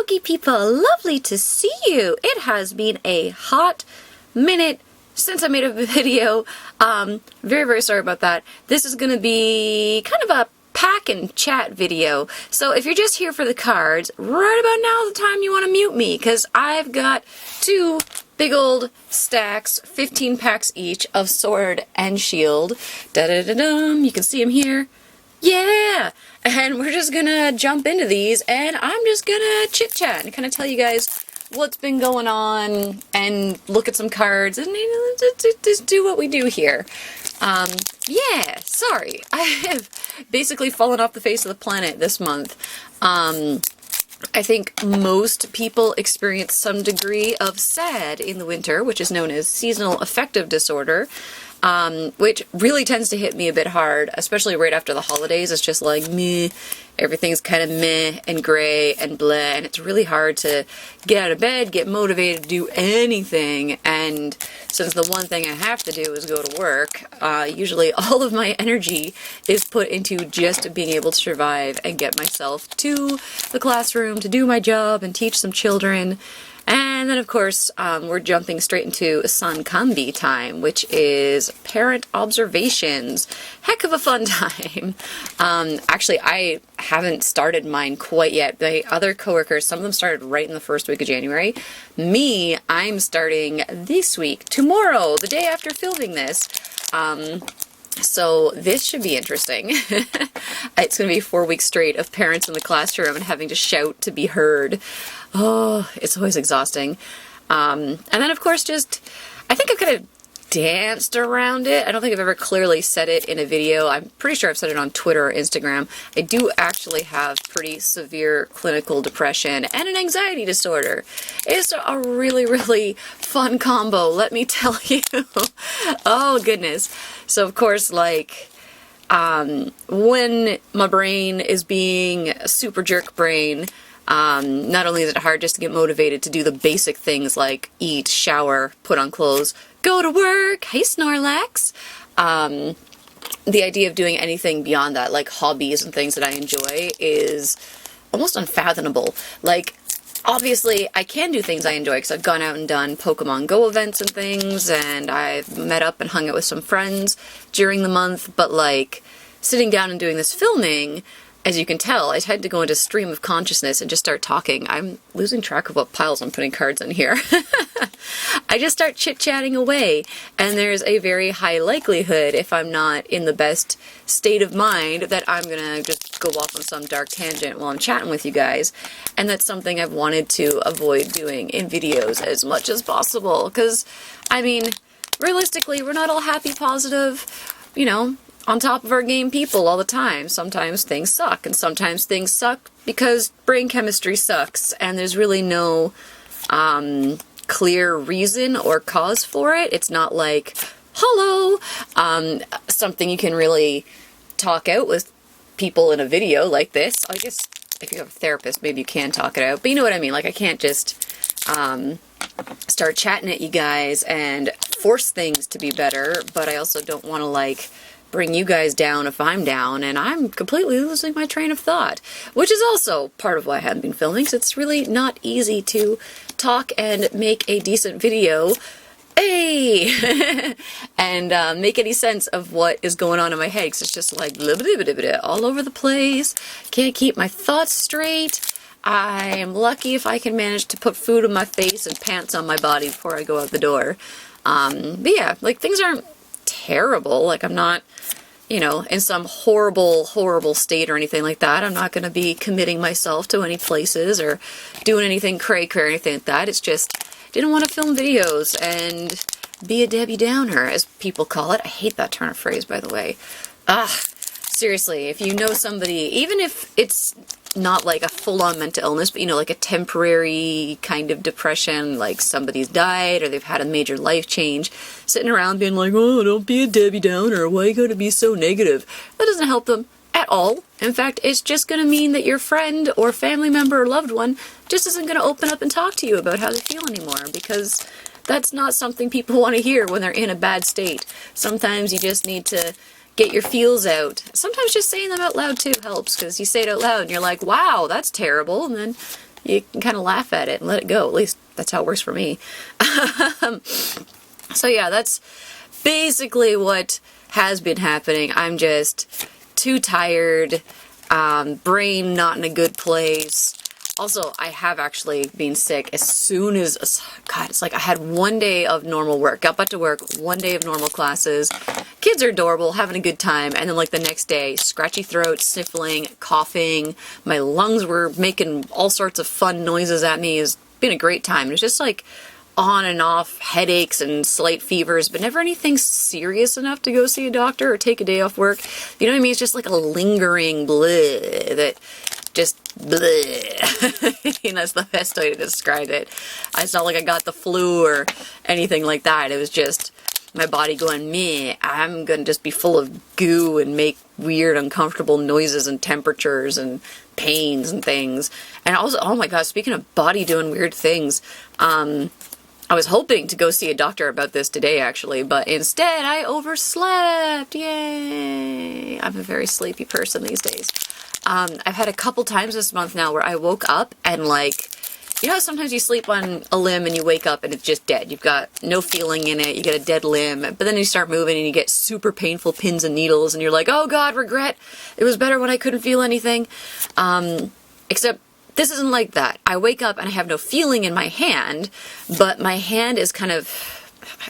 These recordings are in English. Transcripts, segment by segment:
lucky people, lovely to see you. It has been a hot minute since I made a video. Very sorry about that. This is going to be kind of a pack and chat video. So if you're just here for the cards, right about now is the time you want to mute me, because I've got two big old stacks, 15 packs each, of Sword and Shield. Da-da-da-dum, you can see them here. Yeah! And we're just gonna jump into these, and I'm just gonna chit-chat and kind of tell you guys what's been going on, and look at some cards, and just do what we do here. Yeah, sorry. I have basically fallen off the face of the planet this month. I think most people experience some degree of SAD in the winter, which is known as seasonal affective disorder, which really tends to hit me a bit hard, especially right after the holidays. It's just like, meh, everything's kind of meh and gray and blah, and it's really hard to get out of bed, get motivated to do anything, and since the one thing I have to do is go to work, usually all of my energy is put into just being able to survive and get myself to the classroom to do my job and teach some children. And then, of course, we're jumping straight into Sankambi time, which is parent observations. Heck of a fun time. Actually, I haven't started mine quite yet. The other coworkers, some of them started right in the first week of January. Me, I'm starting this week, tomorrow, the day after filming this. So this should be interesting. It's going to be 4 weeks straight of parents in the classroom and having to shout to be heard. Oh, it's always exhausting. And then, of course, I think I've kind of danced around it. I don't think I've ever clearly said it in a video. I'm pretty sure I've said it on Twitter or Instagram. I do actually have pretty severe clinical depression and an anxiety disorder. It's a really fun combo, let me tell you. Oh, goodness. So, of course, like, when my brain is being a super jerk brain, not only is it hard just to get motivated to do the basic things like eat, shower, put on clothes, go to work, hey Snorlax, the idea of doing anything beyond that, like hobbies and things that I enjoy, is almost unfathomable. Like, obviously, I can do things I enjoy because I've gone out and done Pokemon Go events and things, and I've met up and hung out with some friends during the month, but like, sitting down and doing this filming, as you can tell, I tend to go into stream of consciousness and just start talking. I'm losing track of what piles I'm putting cards in here. I just start chit-chatting away, and there's a very high likelihood, if I'm not in the best state of mind, that I'm gonna just go off on some dark tangent while I'm chatting with you guys, and that's something I've wanted to avoid doing in videos as much as possible, because, I mean, realistically, we're not all happy, positive, you know, on top of our game people all the time. Sometimes things suck, and sometimes things suck because brain chemistry sucks, and there's really no clear reason or cause for it. It's not like, hello, something you can really talk out with people in a video like this. I guess if you have a therapist, maybe you can talk it out, but you know what I mean. Like, I can't just start chatting at you guys and force things to be better, but I also don't want to, like, bring you guys down if I'm down, and I'm completely losing my train of thought, which is also part of why I haven't been filming, because it's really not easy to talk and make a decent video, hey, and make any sense of what is going on in my head, because it's just like all over the place, can't keep my thoughts straight. I am lucky if I can manage to put food on my face and pants on my body before I go out the door. But yeah, like, things aren't terrible. Like, I'm not, you know, in some horrible state or anything like that. I'm not going to be committing myself to any places or doing anything cray-cray or anything like that. It's just, didn't want to film videos and be a Debbie Downer, as people call it. I hate that turn of phrase, by the way. Seriously, if you know somebody, even if it's not like a full-on mental illness, but, you know, like a temporary kind of depression, like somebody's died or they've had a major life change, sitting around being like, oh, don't be a Debbie Downer, why you gotta be so negative? That doesn't help them at all. In fact, it's just gonna mean that your friend or family member or loved one just isn't gonna open up and talk to you about how they feel anymore, because that's not something people want to hear when they're in a bad state. Sometimes you just need to get your feels out. Sometimes just saying them out loud too helps, because you say it out loud and you're like, wow, that's terrible, and then you can kind of laugh at it and let it go. At least that's how it works for me. So yeah, that's basically what has been happening. I'm just too tired, brain not in a good place. Also, I have actually been sick as soon as, God, it's like I had one day of normal work, got back to work, one day of normal classes. Kids are adorable, having a good time, and then like the next day, scratchy throat, sniffling, coughing, my lungs were making all sorts of fun noises at me. It's been a great time. It was just like on and off headaches and slight fevers, but never anything serious enough to go see a doctor or take a day off work. You know what I mean? It's just like a lingering bleh that just bleh. You know, that's the best way to describe it. It's not like I got the flu or anything like that. It was just my body going, meh, I'm gonna just be full of goo and make weird, uncomfortable noises and temperatures and pains and things. And also, oh my god, speaking of body doing weird things, I was hoping to go see a doctor about this today, actually, but instead I overslept. Yay! I'm a very sleepy person these days. I've had a couple times this month now where I woke up and like, you know how sometimes you sleep on a limb and you wake up and it's just dead. You've got no feeling in it, you get a dead limb, but then you start moving and you get super painful pins and needles and you're like, oh god, regret. It was better when I couldn't feel anything. Except this isn't like that. I wake up and I have no feeling in my hand, but my hand is kind of,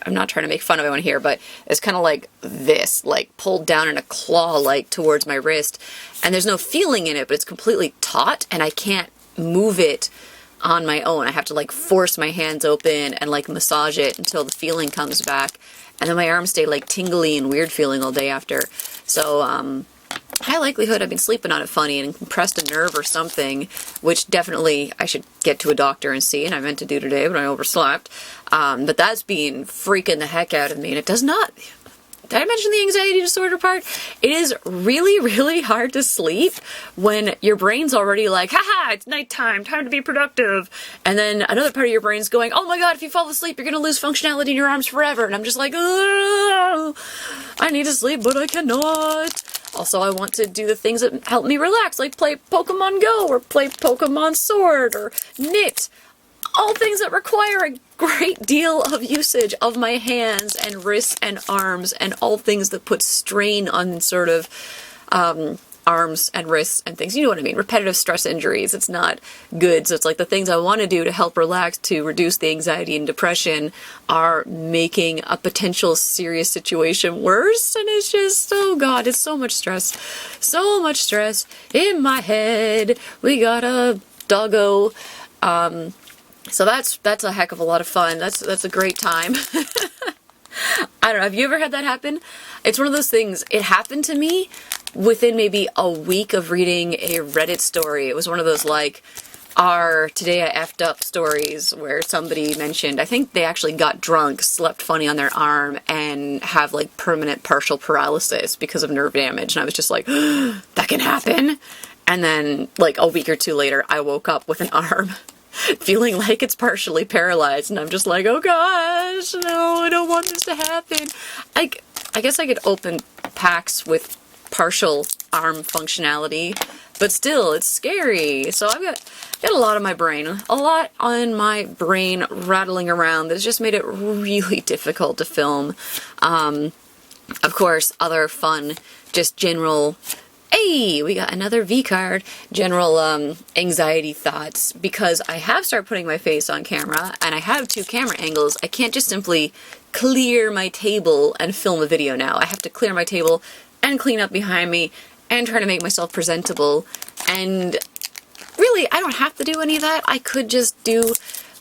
I'm not trying to make fun of anyone here, but it's kind of like this, like pulled down in a claw-like towards my wrist, and there's no feeling in it, but it's completely taut, and I can't move it on my own. I have to like force my hands open and like massage it until the feeling comes back, and then my arms stay like tingly and weird feeling all day after. So, high likelihood I've been sleeping on it funny and compressed a nerve or something, which definitely I should get to a doctor and see, and I meant to do today, but I overslept. But that's been freaking the heck out of me, and it does not... Did I mention the anxiety disorder part? It is really, really hard to sleep when your brain's already like, haha, it's nighttime, time to be productive. And then another part of your brain's going, oh my god, if you fall asleep, you're gonna lose functionality in your arms forever. And I'm just like, oh, I need to sleep, but I cannot. Also, I want to do the things that help me relax, like play Pokemon Go, or play Pokemon Sword, or knit. All things that require a great deal of usage of my hands and wrists and arms, and all things that put strain on sort of arms and wrists and things. You know what I mean? Repetitive stress injuries. It's not good. So it's like the things I want to do to help relax, to reduce the anxiety and depression, are making a potential serious situation worse. And it's just, oh god, it's so much stress. So much stress in my head. We got a doggo. So that's a heck of a lot of fun. That's a great time. I don't know, have you ever had that happen? It's one of those things, it happened to me within maybe a week of reading a Reddit story. It was one of those like, today I effed up stories where somebody mentioned, I think they actually got drunk, slept funny on their arm, and have like permanent partial paralysis because of nerve damage. And I was just like, that can happen. And then like a week or two later, I woke up with an arm feeling like it's partially paralyzed, and I'm just like, oh gosh, no, I don't want this to happen. I guess I could open packs with partial arm functionality, but still, it's scary. So I've got a lot on my brain rattling around that's just made it really difficult to film. Of course, other fun, just general... Hey, we got another V card. General anxiety thoughts, because I have started putting my face on camera and I have 2 camera angles. I can't just simply clear my table and film a video now. I have to clear my table and clean up behind me and try to make myself presentable. And really, I don't have to do any of that. I could just do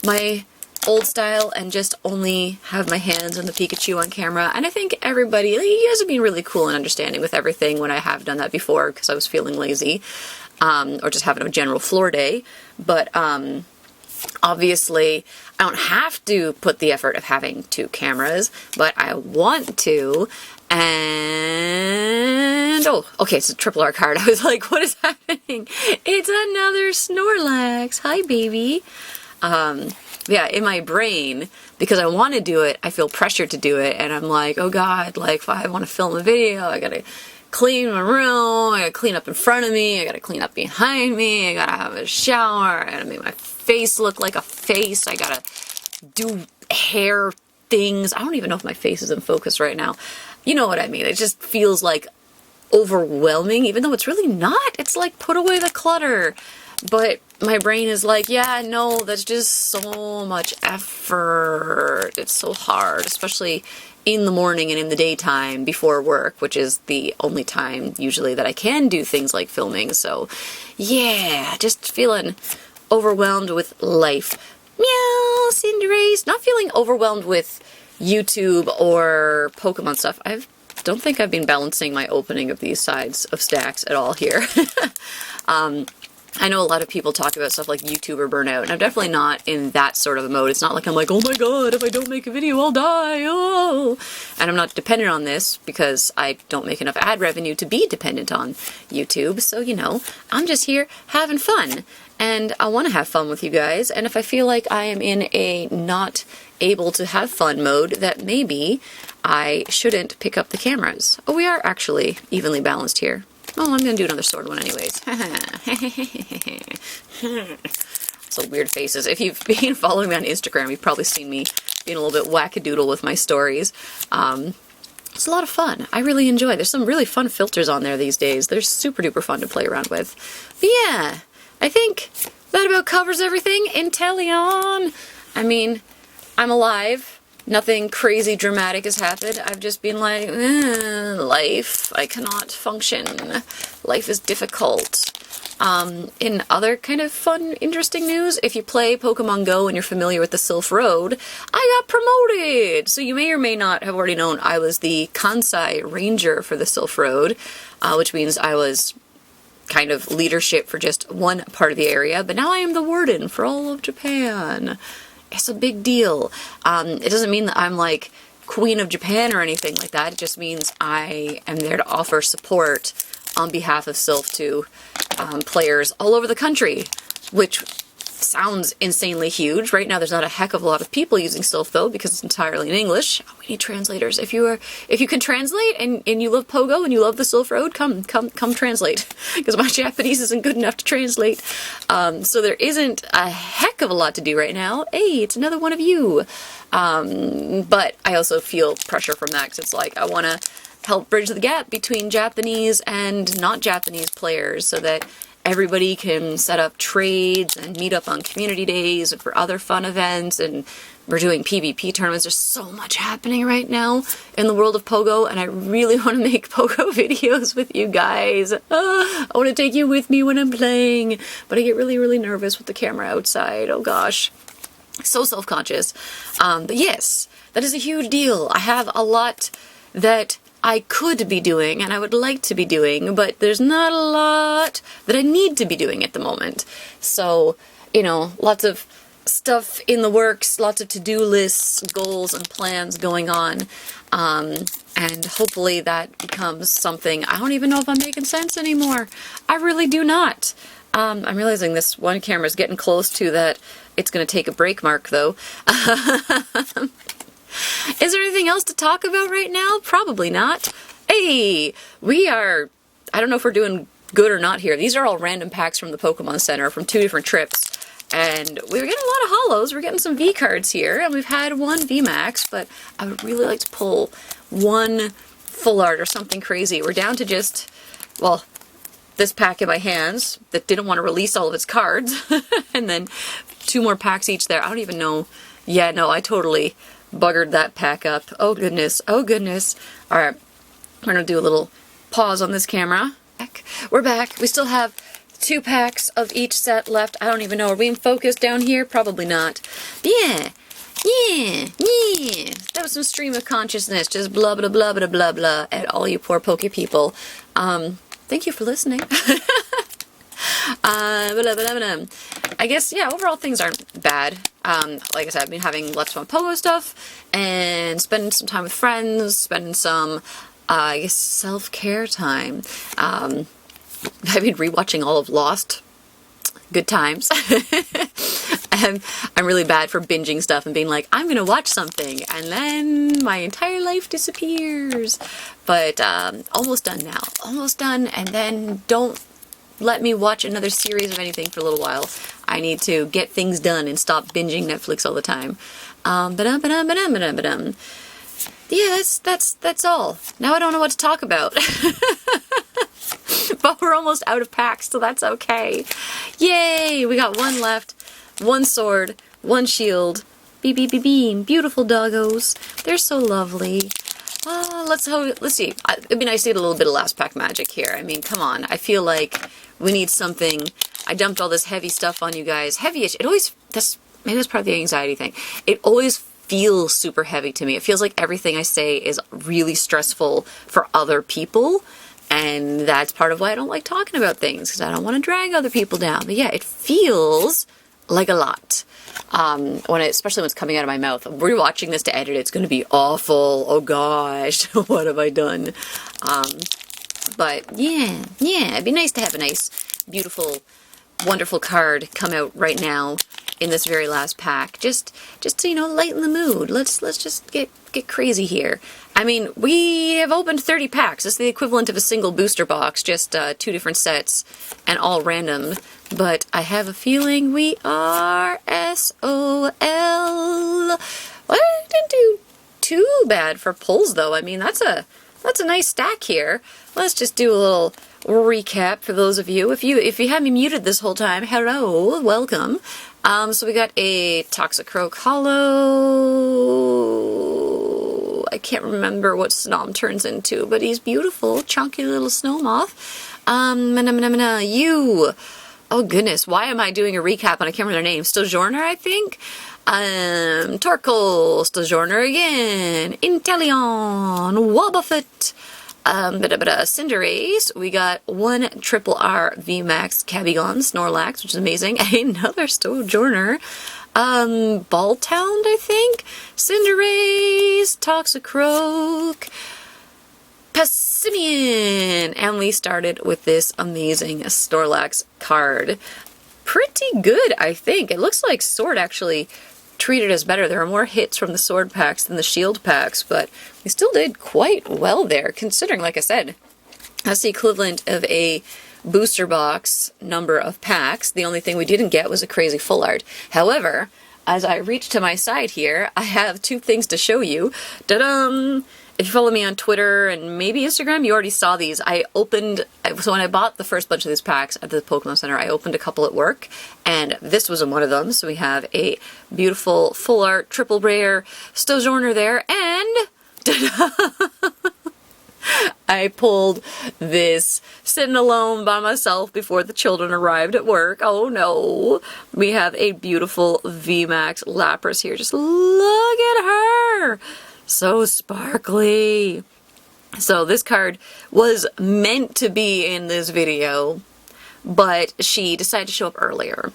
my old style and just only have my hands on the Pikachu on camera. And I think everybody, you guys have been really cool and understanding with everything when I have done that before because I was feeling lazy, or just having a general floor day. But obviously I don't have to put the effort of having 2 cameras, but I want to. And oh, okay, it's a triple R card. I was like, what is happening? It's another Snorlax. Hi, baby. Yeah, in my brain, because I want to do it, I feel pressured to do it, and I'm like, oh god, like, if I want to film a video, I gotta clean my room, I gotta clean up in front of me, I gotta clean up behind me, I gotta have a shower, I gotta make my face look like a face, I gotta do hair things. I don't even know if my face is in focus right now. You know what I mean. It just feels like overwhelming, even though it's really not. It's like, put away the clutter. But my brain is like, yeah, no, that's just so much effort. It's so hard, especially in the morning and in the daytime before work, which is the only time usually that I can do things like filming. So yeah, just feeling overwhelmed with life. Meow, Cinderace. Not feeling overwhelmed with YouTube or Pokemon stuff. I don't think I've been balancing my opening of these sides of stacks at all here. I know a lot of people talk about stuff like YouTuber burnout, and I'm definitely not in that sort of a mode. It's not like I'm like, oh my god, if I don't make a video, I'll die, oh! And I'm not dependent on this because I don't make enough ad revenue to be dependent on YouTube, so, you know, I'm just here having fun. And I want to have fun with you guys, and if I feel like I am in a not able to have fun mode, that maybe I shouldn't pick up the cameras. Oh, we are actually evenly balanced here. Oh, I'm gonna do another sword one anyways. So weird faces. If you've been following me on Instagram, you've probably seen me being a little bit wackadoodle with my stories. It's a lot of fun. I really enjoy. There's some really fun filters on there these days. They're super duper fun to play around with. But yeah, I think that about covers everything. Intellion! I mean, I'm alive. Nothing crazy dramatic has happened. I've just been like, life. I cannot function. Life is difficult. In other kind of fun, interesting news, if you play Pokemon Go and you're familiar with the Sylph Road, I got promoted! So you may or may not have already known I was the Kansai Ranger for the Sylph Road, which means I was kind of leadership for just one part of the area, but now I am the warden for all of Japan. It's a big deal. It doesn't mean that I'm like Queen of Japan or anything like that. It just means I am there to offer support on behalf of Sylph to players all over the country, which sounds insanely huge. Right now there's not a heck of a lot of people using Sylph though, because it's entirely in English. Oh, we need translators. If you can translate and you love Pogo and you love the Sylph Road, come translate, because my Japanese isn't good enough to translate. So there isn't a heck of a lot to do right now. Hey, it's another one of you. But I also feel pressure from that, because it's like I want to help bridge the gap between Japanese and not Japanese players so that everybody can set up trades and meet up on community days and for other fun events, and we're doing PvP tournaments. There's so much happening right now in the world of Pogo, and I really want to make Pogo videos with you guys. I want to take you with me when I'm playing, but I get really, really nervous with the camera outside. Oh gosh. So self-conscious. But yes, that is a huge deal. I have a lot that I could be doing and I would like to be doing, but there's not a lot that I need to be doing at the moment. So, you know, lots of stuff in the works, lots of to-do lists, goals, and plans going on. And hopefully that becomes something. I don't even know if I'm making sense anymore. I really do not. I'm realizing this one camera is getting close to that. It's going to take a break mark, though. Is there anything else to talk about right now? Probably not. Hey, I don't know if we're doing good or not here. These are all random packs from the Pokemon Center from 2 different trips. And we were getting a lot of holos. We're getting some V cards here. And we've had one VMAX, but I would really like to pull one full art or something crazy. We're down to just, well, this pack in my hands that didn't want to release all of its cards. And then 2 more packs each there. I don't even know. Yeah, no, I totally buggered that pack up. Oh goodness, oh goodness. Alright, we're gonna do a little pause on this camera. We're back. We still have 2 packs of each set left. I don't even know. Are we in focus down here? Probably not. Yeah. That was some stream of consciousness. Just blah blah blah blah blah blah at all you poor Poke people. Thank you for listening. I guess, yeah, overall things aren't bad. Like I said, I've been having lots of fun Pogo stuff, and spending some time with friends, spending some, I guess, self-care time. I've been rewatching all of Lost. Good times. I'm really bad for binging stuff and being like, I'm gonna watch something, and then my entire life disappears. But almost done now. Almost done, and then don't let me watch another series of anything for a little while. I need to get things done and stop binging Netflix all the time. Yeah, that's all. Now I don't know what to talk about. But we're almost out of packs, so that's okay. Yay! We got one left. One sword, one shield. Beep beep beep beam. Beautiful doggos. They're so lovely. Let's see. It'd be nice to get a little bit of last pack magic here. I mean, come on. I feel like we need something. I dumped all this heavy stuff on you guys. Heavy-ish. Maybe that's part of the anxiety thing. It always feels super heavy to me. It feels like everything I say is really stressful for other people. And that's part of why I don't like talking about things, because I don't want to drag other people down. But yeah, it feels like a lot. Especially when it's coming out of my mouth. We're watching this to edit. It's going to be awful. Oh gosh, what have I done? But yeah, it'd be nice to have a nice, beautiful, wonderful card come out right now in this very last pack. Just to, lighten the mood. Let's just get crazy here. I mean, we have opened 30 packs. It's the equivalent of a single booster box, just 2 different sets and all random. But I have a feeling we are SOL. Well, I didn't do too bad for pulls, though. I mean, that's a nice stack here. Let's just do a little recap for those of you. If you had me muted this whole time, hello, welcome. So we got a Toxicroak Hollow. I can't remember what Snom turns into, but he's beautiful, chunky little snow moth. You. Oh goodness, why am I doing a recap and I can't remember their name? Stojorner, I think? Torkoal, Stojorner again, Inteleon, Wobbuffet, Cinderace. We got one triple R VMAX Cabigon, Snorlax, which is amazing. Another Stojorner. Balltown, I think? Cinderace, Toxicroak, Passimian, and we started with this amazing Snorlax card. Pretty good, I think. It looks like Sword actually treated us better. There are more hits from the Sword packs than the Shield packs, but we still did quite well there, considering, like I said, that's the equivalent of a booster box number of packs. The only thing we didn't get was a crazy full art. However, as I reach to my side here, I have 2 things to show you. Ta-dum! If you follow me on Twitter and maybe Instagram, you already saw these. So when I bought the first bunch of these packs at the Pokemon Center, I opened a couple at work, and this was one of them. So we have a beautiful full art triple rare Stojorner there, and I pulled this sitting alone by myself before the children arrived at work. Oh no. We have a beautiful VMAX Lapras here. Just look at her. So sparkly. So this card was meant to be in this video, but she decided to show up earlier.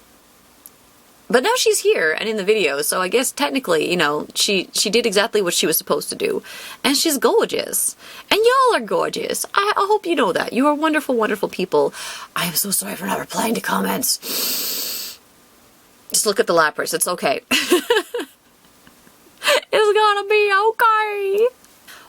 But now she's here and in the video, so I guess technically, she did exactly what she was supposed to do. And she's gorgeous. And y'all are gorgeous. I hope you know that. You are wonderful, wonderful people. I am so sorry for not replying to comments. Just look at the Lapras. It's okay. It's gonna be okay.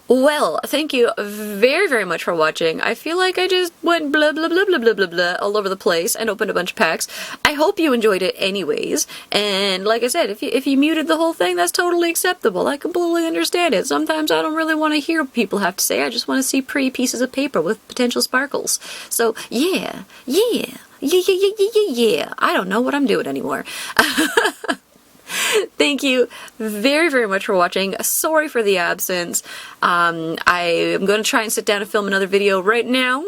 Well, thank you very, very much for watching. I feel like I just went blah, blah, blah, blah, blah, blah, blah all over the place and opened a bunch of packs. I hope you enjoyed it anyways. And like I said, if you muted the whole thing, that's totally acceptable. I completely understand it. Sometimes I don't really want to hear what people have to say. I just want to see pretty pieces of paper with potential sparkles. So, yeah. I don't know what I'm doing anymore. Thank you very, very much for watching. Sorry for the absence. I am going to try and sit down and film another video right now.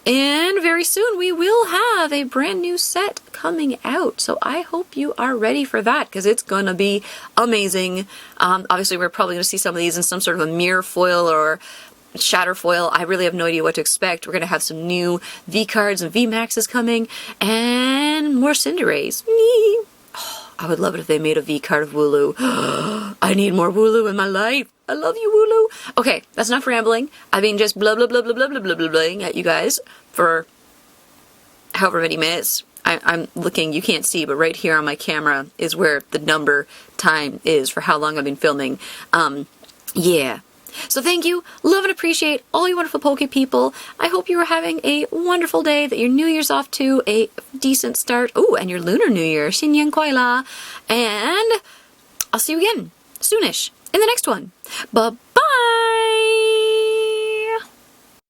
And very soon we will have a brand new set coming out. So I hope you are ready for that, because it's going to be amazing. Obviously, we're probably going to see some of these in some sort of a mirror foil or shatter foil. I really have no idea what to expect. We're going to have some new V-cards and V-maxes coming. And more Cinderace. I would love it if they made a V-card of Wooloo. I need more Wooloo in my life. I love you, Wooloo. Okay, that's enough rambling. I mean, just blah, blah, blah, blah, blah, blah, blah, blah, blah, at you guys for however many minutes. I'm looking, you can't see, but right here on my camera is where the number time is for how long I've been filming. Yeah. So thank you, love and appreciate all you wonderful Poke people. I hope you are having a wonderful day, that your New Year's off to a decent start. Oh, and your Lunar New Year. Xinyan Kuai La. And I'll see you again soonish in the next one. Bye.